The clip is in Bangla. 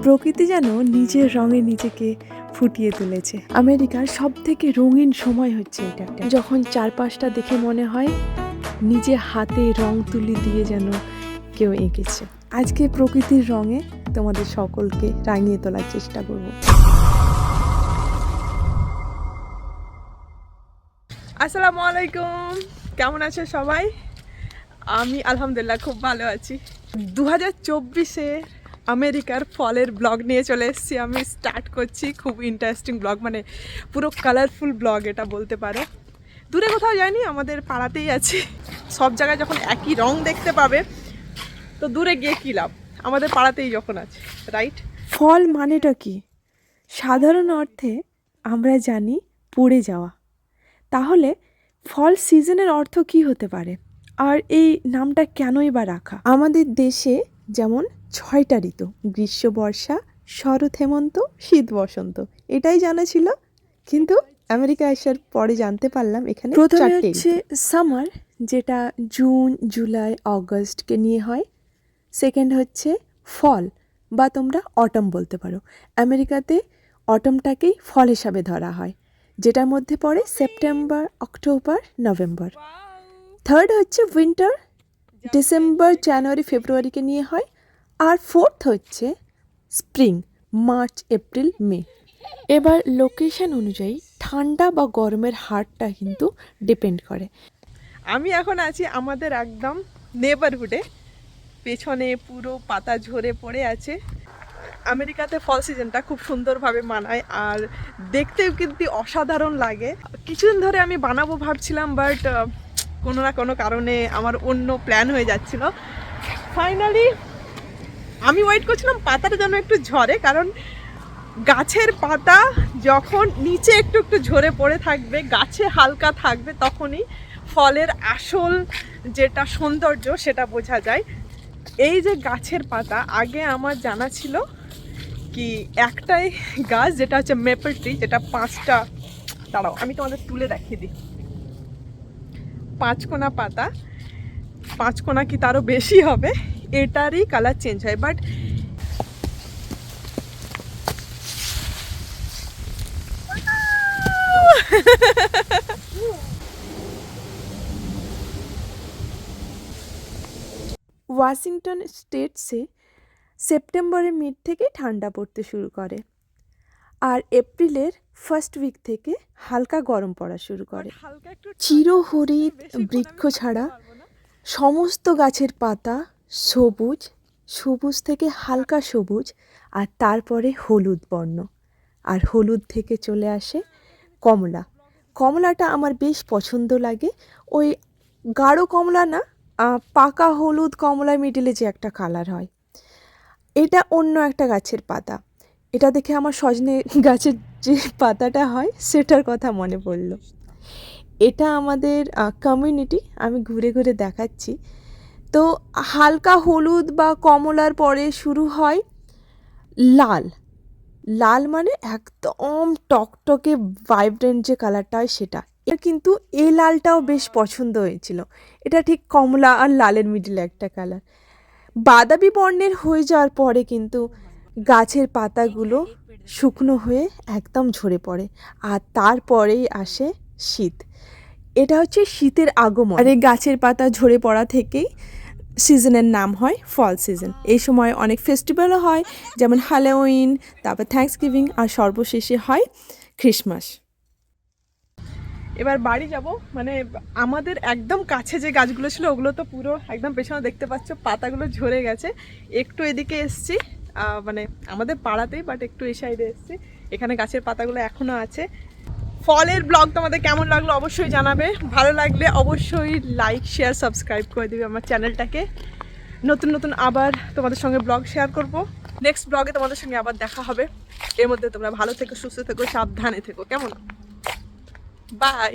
প্রকৃতি যেন নিজের রঙে নিজেকে ফুটিয়ে তুলেছে। আমেরিকার সব থেকে রঙিন সময় হচ্ছে এটা, যখন চারপাশটা দেখে মনে হয় নিজে হাতে রং তুলি দিয়ে যেন কেউ এঁকেছে। আজকে প্রকৃতির রঙে তোমাদের সকলকে রাঙিয়ে তোলার চেষ্টা করব। আসসালামু আলাইকুম, কেমন আছে সবাই? আমি আলহামদুলিল্লাহ খুব ভালো আছি। 2024-এ আমেরিকার ফলের ব্লগ নিয়ে চলে এসেছি। আমি স্টার্ট করছি খুব ইন্টারেস্টিং ব্লগ, মানে পুরো কালারফুল ব্লগ এটা বলতে পারো। দূরে কোথাও যাইনি, আমাদের পাড়াতেই আছি। সব জায়গায় যখন একই রং দেখতে পাবে তো দূরে গিয়ে কী লাভ, আমাদের পাড়াতেই যখন আছে, রাইট? ফল মানেটা কি? সাধারণ অর্থে আমরা জানি পড়ে যাওয়া। তাহলে ফল সিজনের অর্থ কি হতে পারে, আর এই নামটা কেনই বা রাখা? আমাদের দেশে যেমন 6টা ঋতু, গ্রীষ্ম, বর্ষা, শরৎ, হেমন্ত, শীত, বসন্ত, এটাই জানা ছিল। কিন্তু আমেরিকা আসার পরে জানতে পারলাম এখানে প্রথমে হচ্ছে সামার, যেটা জুন, জুলাই, অগস্টকে নিয়ে হয়। সেকেন্ড হচ্ছে ফল, বা তোমরা অটম বলতে পারো। আমেরিকাতে অটমটাকেই ফল হিসাবে ধরা হয়, যেটার মধ্যে পড়ে সেপ্টেম্বর, অক্টোবর, নভেম্বর। থার্ড হচ্ছে উইন্টার, ডিসেম্বর, জানুয়ারি, ফেব্রুয়ারিকে নিয়ে হয়। আর ফোর্থ হচ্ছে স্প্রিং, মার্চ, এপ্রিল, মে। এবার লোকেশন অনুযায়ী ঠান্ডা বা গরমের হারটা কিন্তু ডিপেন্ড করে। আমি এখন আছি আমাদের একদম নেবারহুডে, পেছনে পুরো পাতা ঝরে পড়ে আছে। আমেরিকাতে ফল সিজনটা খুব সুন্দরভাবে মানায়, আর দেখতেও কিন্তু অসাধারণ লাগে। কিছুদিন ধরে আমি বানাবো ভাবছিলাম, বাট কোনো না কোনো কারণে আমার অন্য প্ল্যান হয়ে যাচ্ছিল। ফাইনালি আমি ওয়েট করছিলাম পাতাটা যেন একটু ঝরে, কারণ গাছের পাতা যখন নিচে একটু একটু ঝরে পড়ে থাকবে, গাছে হালকা থাকবে, তখনই ফলের আসল যেটা সৌন্দর্য সেটা বোঝা যায়। এই যে গাছের পাতা, আগে আমার জানা ছিল কি একটাই গাছ, যেটা হচ্ছে মেপল ট্রি, যেটা 5টা, দাঁড়াও আমি তোমাদের তুলে দেখিয়ে দিই, 5 কোনা পাতা, 5 কোনা কি তারও বেশি হবে, এটারই কালার চেঞ্জ হয়। বাট ওয়াশিংটন স্টেটসে সেপ্টেম্বরের মিড থেকে ঠান্ডা পড়তে শুরু করে, আর এপ্রিলের ফার্স্ট উইক থেকে হালকা গরম পড়া শুরু করে। চিরহরিৎ বৃক্ষ ছাড়া সমস্ত গাছের পাতা সবুজ, সবুজ থেকে হালকা সবুজ, আর তারপরে হলুদ বর্ণ, আর হলুদ থেকে চলে আসে কমলা। কমলাটা আমার বেশ পছন্দ লাগে। ওই গাঢ় কমলা না, পাকা হলুদ কমলা মিডিলে যে একটা কালার হয়, এটা অন্য একটা গাছের পাতা। এটা দেখে আমার সজনে গাছের যে পাতাটা হয় সেটার কথা মনে পড়ল। এটা আমাদের কমিউনিটি, আমি ঘুরে ঘুরে দেখাচ্ছি। তো হালকা হলুদ বা কমলার পরে শুরু হয় লাল। লাল মানে একদম টকটকে ভাইব্রেন্ট যে কালারটা হয় সেটা। এটা কিন্তু এই লালটাও বেশ পছন্দ হয়েছিল। এটা ঠিক কমলা আর লালের মিডিলে একটা কালার। বাদামি বর্ণের হয়ে যাওয়ার পরে কিন্তু গাছের পাতাগুলো শুকনো হয়ে একদম ঝরে পড়ে, আর তারপরেই আসে শীত। এটা হচ্ছে শীতের আগমন। আর এই গাছের পাতা ঝরে পড়া থেকেই সিজনের নাম হয় ফল সিজন। এই সময় অনেক ফেস্টিভ্যালও হয়, যেমন হ্যালোউইন, তারপর থ্যাঙ্কসগিভিং, আর সর্বশেষে হয় ক্রিসমাস। এবার বাড়ি যাব, মানে আমাদের একদম কাছে যে গাছগুলো ছিল ওগুলো তো পুরো একদম পেছনে দেখতে পাচ্ছ পাতাগুলো ঝরে গেছে। একটু এদিকে এসছি, মানে আমাদের পাড়াতেই, বাট একটু এই সাইডে এসছি। এখানে গাছের পাতাগুলো এখনও আছে। ফলের ব্লগ তোমাদের কেমন লাগলো অবশ্যই জানাবে। ভালো লাগলে অবশ্যই লাইক, শেয়ার, সাবস্ক্রাইব করে দিবে আমার চ্যানেলটাকে। নতুন নতুন আবার তোমাদের সঙ্গে ব্লগ শেয়ার করব। নেক্সট ব্লগে তোমাদের সঙ্গে আবার দেখা হবে। এর মধ্যে তোমরা ভালো থেকো, সুস্থ থেকো, সাবধানে থেকো, কেমন? বাই।